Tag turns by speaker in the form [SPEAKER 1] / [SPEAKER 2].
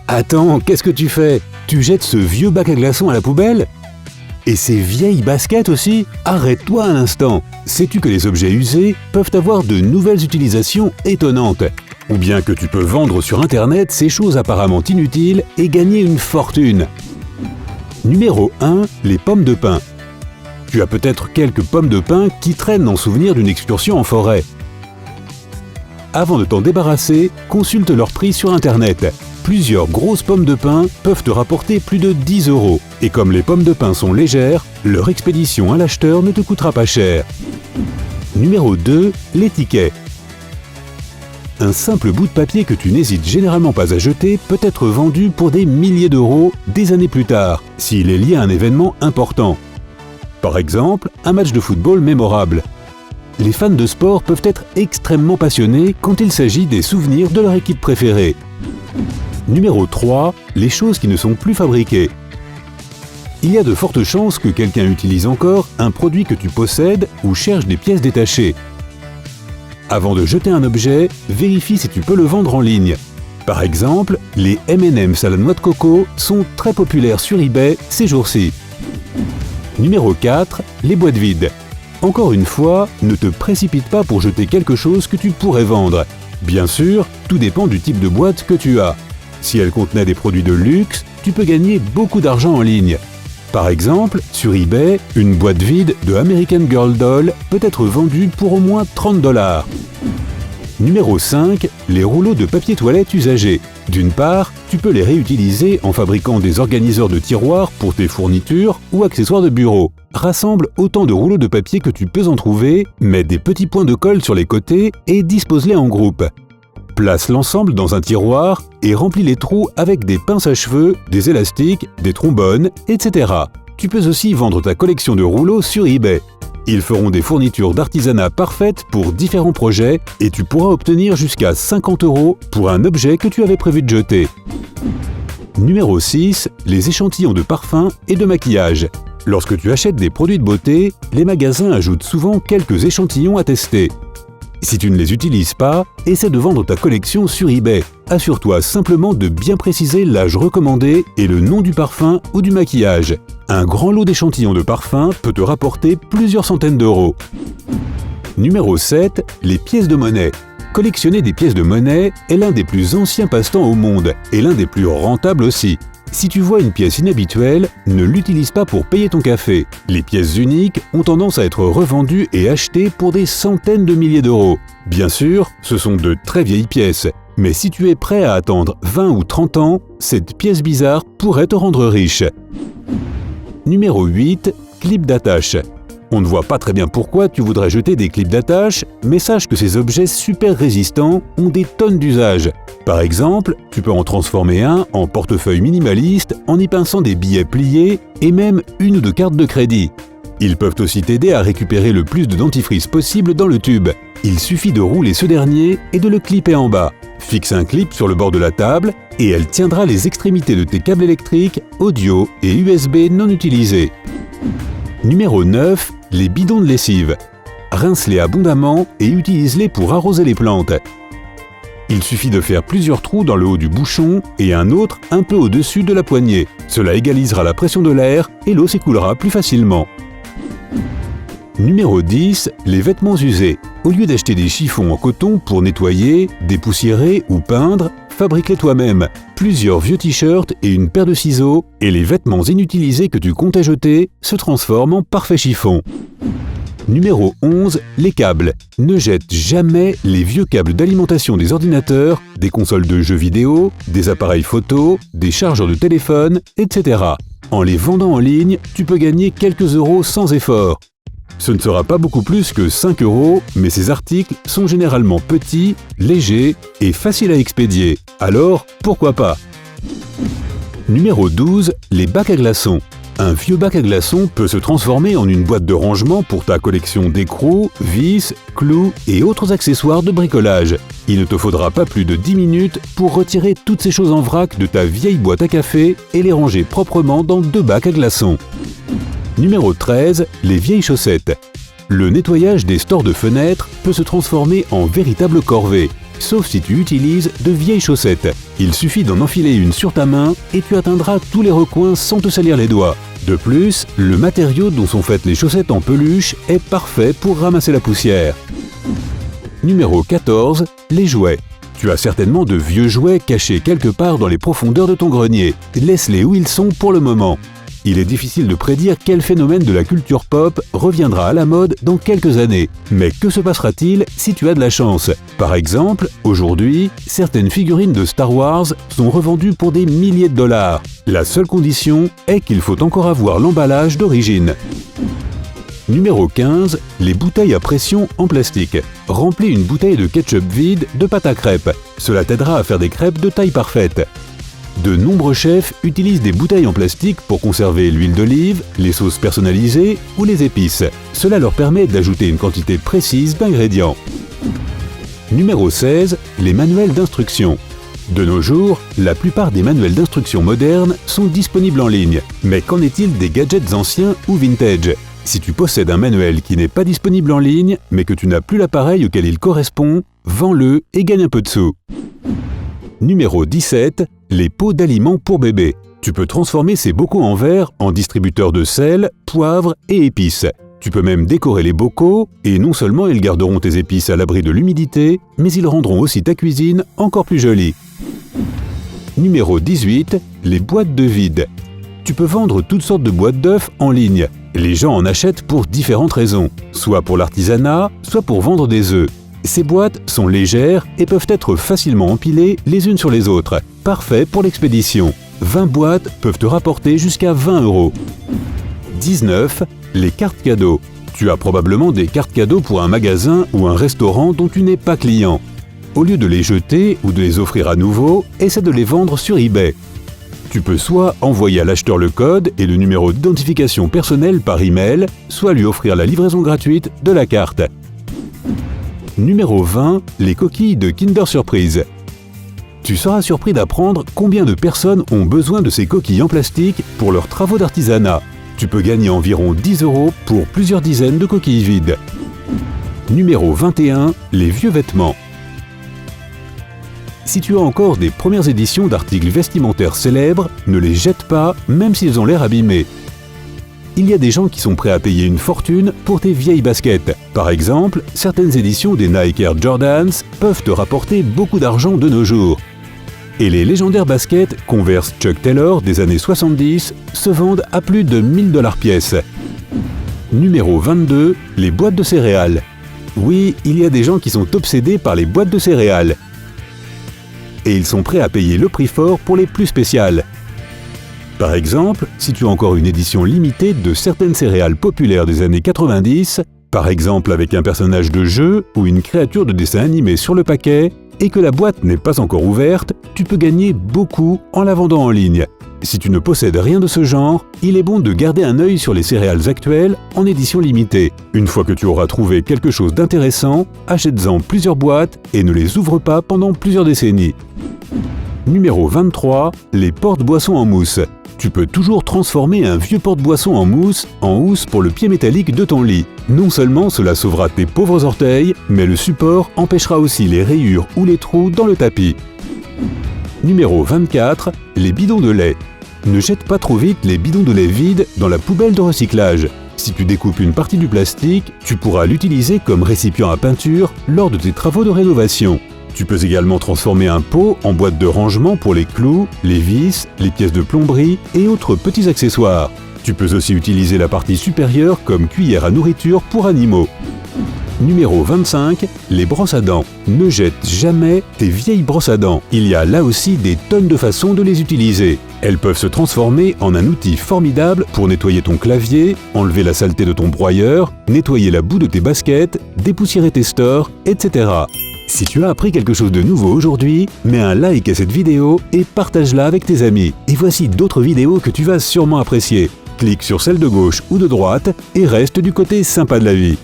[SPEAKER 1] Attends, qu'est-ce que tu fais? Tu jettes ce vieux bac à glaçons à la poubelle? Et ces vieilles baskets aussi? Arrête-toi un instant! Sais-tu que les objets usés peuvent avoir de nouvelles utilisations étonnantes? Ou bien que tu peux vendre sur Internet ces choses apparemment inutiles et gagner une fortune? Numéro 1. Les pommes de pin. Tu as peut-être quelques pommes de pin qui traînent en souvenir d'une excursion en forêt. Avant de t'en débarrasser, consulte leur prix sur Internet. Plusieurs grosses pommes de pin peuvent te rapporter plus de 10 €. Et comme les pommes de pin sont légères, leur expédition à l'acheteur ne te coûtera pas cher. Numéro 2. Les tickets. Un simple bout de papier que tu n'hésites généralement pas à jeter peut être vendu pour des milliers d'euros des années plus tard, s'il est lié à un événement important. Par exemple, un match de football mémorable. Les fans de sport peuvent être extrêmement passionnés quand il s'agit des souvenirs de leur équipe préférée. Numéro 3. Les choses qui ne sont plus fabriquées. Il y a de fortes chances que quelqu'un utilise encore un produit que tu possèdes ou cherche des pièces détachées. Avant de jeter un objet, vérifie si tu peux le vendre en ligne. Par exemple, les M&M's à la noix de coco sont très populaires sur eBay ces jours-ci. Numéro 4. Les boîtes vides. Encore une fois, ne te précipite pas pour jeter quelque chose que tu pourrais vendre. Bien sûr, tout dépend du type de boîte que tu as. Si elle contenait des produits de luxe, tu peux gagner beaucoup d'argent en ligne. Par exemple, sur eBay, une boîte vide de American Girl Doll peut être vendue pour au moins 30 $. Numéro 5. Les rouleaux de papier toilette usagés. D'une part, tu peux les réutiliser en fabriquant des organiseurs de tiroirs pour tes fournitures ou accessoires de bureau. Rassemble autant de rouleaux de papier que tu peux en trouver, mets des petits points de colle sur les côtés et dispose-les en groupe. Place l'ensemble dans un tiroir et remplis les trous avec des pinces à cheveux, des élastiques, des trombones, etc. Tu peux aussi vendre ta collection de rouleaux sur eBay. Ils feront des fournitures d'artisanat parfaites pour différents projets et tu pourras obtenir jusqu'à 50 € pour un objet que tu avais prévu de jeter. Numéro 6. Les échantillons de parfums et de maquillage. Lorsque tu achètes des produits de beauté, les magasins ajoutent souvent quelques échantillons à tester. Si tu ne les utilises pas, essaie de vendre ta collection sur eBay. Assure-toi simplement de bien préciser l'âge recommandé et le nom du parfum ou du maquillage. Un grand lot d'échantillons de parfum peut te rapporter plusieurs centaines d'euros. Numéro 7. Les pièces de monnaie. Collectionner des pièces de monnaie est l'un des plus anciens passe-temps au monde et l'un des plus rentables aussi. Si tu vois une pièce inhabituelle, ne l'utilise pas pour payer ton café. Les pièces uniques ont tendance à être revendues et achetées pour des centaines de milliers d'euros. Bien sûr, ce sont de très vieilles pièces, mais si tu es prêt à attendre 20 ou 30 ans, cette pièce bizarre pourrait te rendre riche. Numéro 8. Clips d'attache. On ne voit pas très bien pourquoi tu voudrais jeter des clips d'attache, mais sache que ces objets super résistants ont des tonnes d'usages. Par exemple, tu peux en transformer un en portefeuille minimaliste en y pinçant des billets pliés et même une ou deux cartes de crédit. Ils peuvent aussi t'aider à récupérer le plus de dentifrice possible dans le tube. Il suffit de rouler ce dernier et de le clipper en bas. Fixe un clip sur le bord de la table et elle tiendra les extrémités de tes câbles électriques, audio et USB non utilisés. Numéro 9. Les bidons de lessive. Rince-les abondamment et utilise-les pour arroser les plantes. Il suffit de faire plusieurs trous dans le haut du bouchon et un autre un peu au-dessus de la poignée. Cela égalisera la pression de l'air et l'eau s'écoulera plus facilement. Numéro 10. Les vêtements usés. Au lieu d'acheter des chiffons en coton pour nettoyer, dépoussiérer ou peindre, fabrique-les toi-même. Plusieurs vieux t-shirts et une paire de ciseaux, et les vêtements inutilisés que tu comptais jeter se transforment en parfait chiffon. Numéro 11. Les câbles. Ne jette jamais les vieux câbles d'alimentation des ordinateurs, des consoles de jeux vidéo, des appareils photo, des chargeurs de téléphone, etc. En les vendant en ligne, tu peux gagner quelques euros sans effort. Ce ne sera pas beaucoup plus que 5 €, mais ces articles sont généralement petits, légers et faciles à expédier. Alors, pourquoi pas? Numéro 12. Les bacs à glaçons. Un vieux bac à glaçons peut se transformer en une boîte de rangement pour ta collection d'écrous, vis, clous et autres accessoires de bricolage. Il ne te faudra pas plus de 10 minutes pour retirer toutes ces choses en vrac de ta vieille boîte à café et les ranger proprement dans 2 bacs à glaçons. Numéro 13. Les vieilles chaussettes. Le nettoyage des stores de fenêtres peut se transformer en véritable corvée. sauf si tu utilises de vieilles chaussettes. Il suffit d'en enfiler une sur ta main et tu atteindras tous les recoins sans te salir les doigts. De plus, le matériau dont sont faites les chaussettes en peluche est parfait pour ramasser la poussière. Numéro 14. Les jouets. Tu as certainement de vieux jouets cachés quelque part dans les profondeurs de ton grenier. Laisse-les où ils sont pour le moment. Il est difficile de prédire quel phénomène de la culture pop reviendra à la mode dans quelques années. Mais que se passera-t-il si tu as de la chance? Par exemple, aujourd'hui, certaines figurines de Star Wars sont revendues pour des milliers de dollars. La seule condition est qu'il faut encore avoir l'emballage d'origine. Numéro 15. Les bouteilles à pression en plastique. Remplis une bouteille de ketchup vide de pâte à crêpes. Cela t'aidera à faire des crêpes de taille parfaite. De nombreux chefs utilisent des bouteilles en plastique pour conserver l'huile d'olive, les sauces personnalisées ou les épices. Cela leur permet d'ajouter une quantité précise d'ingrédients. Numéro 16. Les manuels d'instruction. De nos jours, la plupart des manuels d'instruction modernes sont disponibles en ligne. Mais qu'en est-il des gadgets anciens ou vintage? Si tu possèdes un manuel qui n'est pas disponible en ligne, mais que tu n'as plus l'appareil auquel il correspond, vends-le et gagne un peu de sous. Numéro 17. Les pots d'aliments pour bébés. Tu peux transformer ces bocaux en verre en distributeurs de sel, poivre et épices. Tu peux même décorer les bocaux et non seulement ils garderont tes épices à l'abri de l'humidité, mais ils rendront aussi ta cuisine encore plus jolie. Numéro 18. Les boîtes de vide. Tu peux vendre toutes sortes de boîtes d'œufs en ligne. Les gens en achètent pour différentes raisons, soit pour l'artisanat, soit pour vendre des œufs. Ces boîtes sont légères et peuvent être facilement empilées les unes sur les autres. Parfait pour l'expédition. 20 boîtes peuvent te rapporter jusqu'à 20 €. 19. Les cartes cadeaux. Tu as probablement des cartes cadeaux pour un magasin ou un restaurant dont tu n'es pas client. Au lieu de les jeter ou de les offrir à nouveau, essaie de les vendre sur eBay. Tu peux soit envoyer à l'acheteur le code et le numéro d'identification personnel par email, soit lui offrir la livraison gratuite de la carte. Numéro 20. Les coquilles de Kinder Surprise. Tu seras surpris d'apprendre combien de personnes ont besoin de ces coquilles en plastique pour leurs travaux d'artisanat. Tu peux gagner environ 10 € pour plusieurs dizaines de coquilles vides. Numéro 21. Les vieux vêtements. Si tu as encore des premières éditions d'articles vestimentaires célèbres, ne les jette pas, même s'ils ont l'air abîmés. Il y a des gens qui sont prêts à payer une fortune pour tes vieilles baskets. Par exemple, certaines éditions des Nike Air Jordans peuvent te rapporter beaucoup d'argent de nos jours. Et les légendaires baskets Converse Chuck Taylor des années 70 se vendent à plus de 1000 $ pièce. Numéro 22. Les boîtes de céréales. Oui, il y a des gens qui sont obsédés par les boîtes de céréales. Et ils sont prêts à payer le prix fort pour les plus spéciales. Par exemple, si tu as encore une édition limitée de certaines céréales populaires des années 90, par exemple avec un personnage de jeu ou une créature de dessin animé sur le paquet, et que la boîte n'est pas encore ouverte, tu peux gagner beaucoup en la vendant en ligne. Si tu ne possèdes rien de ce genre, il est bon de garder un œil sur les céréales actuelles en édition limitée. Une fois que tu auras trouvé quelque chose d'intéressant, achète-en plusieurs boîtes et ne les ouvre pas pendant plusieurs décennies. Numéro 23. Les porte-boissons en mousse. Tu peux toujours transformer un vieux porte-boisson en mousse pour le pied métallique de ton lit. Non seulement cela sauvera tes pauvres orteils, mais le support empêchera aussi les rayures ou les trous dans le tapis. Numéro 24. Les bidons de lait. Ne jette pas trop vite les bidons de lait vides dans la poubelle de recyclage. Si tu découpes une partie du plastique, tu pourras l'utiliser comme récipient à peinture lors de tes travaux de rénovation. Tu peux également transformer un pot en boîte de rangement pour les clous, les vis, les pièces de plomberie et autres petits accessoires. Tu peux aussi utiliser la partie supérieure comme cuillère à nourriture pour animaux. Numéro 25. Les brosses à dents. Ne jette jamais tes vieilles brosses à dents. Il y a là aussi des tonnes de façons de les utiliser. Elles peuvent se transformer en un outil formidable pour nettoyer ton clavier, enlever la saleté de ton broyeur, nettoyer la boue de tes baskets, dépoussiérer tes stores, etc. Si tu as appris quelque chose de nouveau aujourd'hui, mets un like à cette vidéo et partage-la avec tes amis. Et voici d'autres vidéos que tu vas sûrement apprécier. Clique sur celle de gauche ou de droite et reste du côté sympa de la vie.